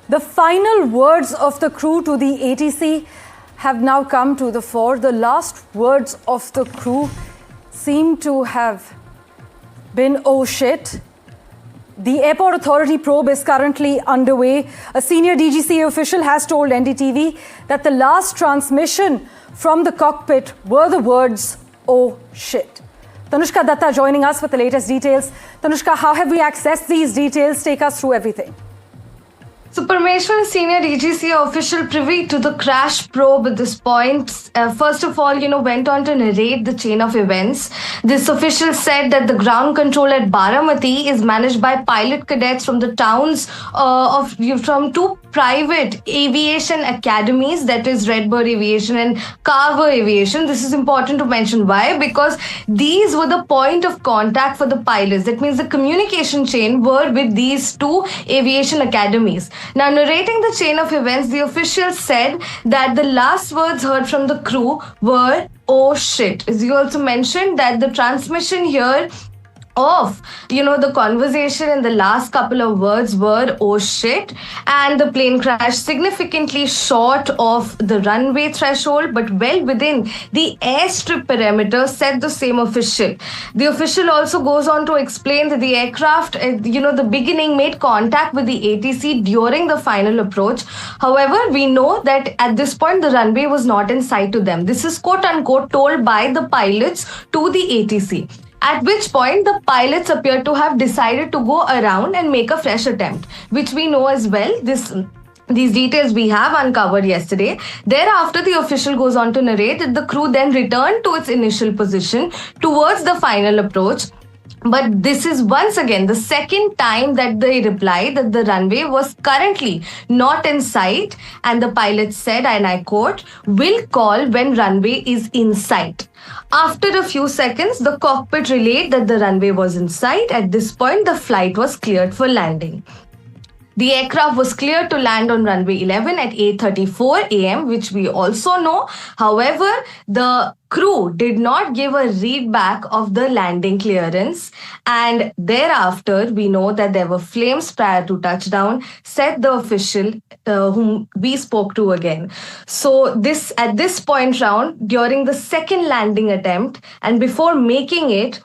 The final words of the crew to the ATC have now come to the fore. The last words of the crew seem to have been, "Oh shit." The airport authority probe is currently underway. A senior DGCA official has told NDTV that the last transmission from the cockpit were the words, "Oh shit." Tanushka Datta joining us with the latest details. Tanushka, how have we accessed these details? Take us through everything. So Parmeshwar, senior DGCA official privy to the crash probe at this point, first of all, went on to narrate the chain of events. This official said that the ground control at Baramati is managed by pilot cadets from the towns from two private aviation academies, that is Redbird Aviation and Carver Aviation. This is important to mention. Why? Because these were the point of contact for the pilots. That means the communication chain were with these two aviation academies. Now, narrating the chain of events, the official said that the last words heard from the crew were, "Oh shit." As you also mentioned, that the transmission here of the conversation in the last couple of words were "oh shit," and the plane crashed significantly short of the runway threshold but well within the airstrip perimeter, said the same official. The official also goes on to explain that the aircraft the beginning made contact with the ATC during the final approach. However, we know that at this point the runway was not in sight to them. This is quote unquote told by the pilots to the ATC. At which point the pilots appear to have decided to go around and make a fresh attempt, which we know as well. These details we have uncovered yesterday. Thereafter, the official goes on to narrate that the crew then returned to its initial position towards the final approach. But this is once again the second time that they replied that the runway was currently not in sight, and the pilot said, and I quote, "Will call when runway is in sight." After a few seconds, the cockpit relayed that the runway was in sight. At this point, the flight was cleared for landing. The aircraft was cleared to land on runway 11 at 8:34 a.m., which we also know. However, the crew did not give a read back of the landing clearance, and thereafter we know that there were flames prior to touchdown, said the official whom we spoke to again. So at this point round, during the second landing attempt and before making it,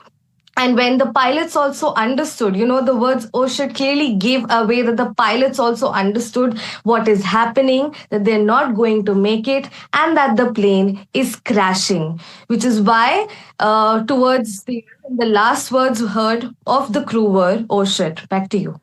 and when the pilots also understood, the words "oh shit" clearly gave away that the pilots also understood what is happening, that they're not going to make it, and that the plane is crashing, which is why towards the last words heard of the crew were "oh shit." Back to you.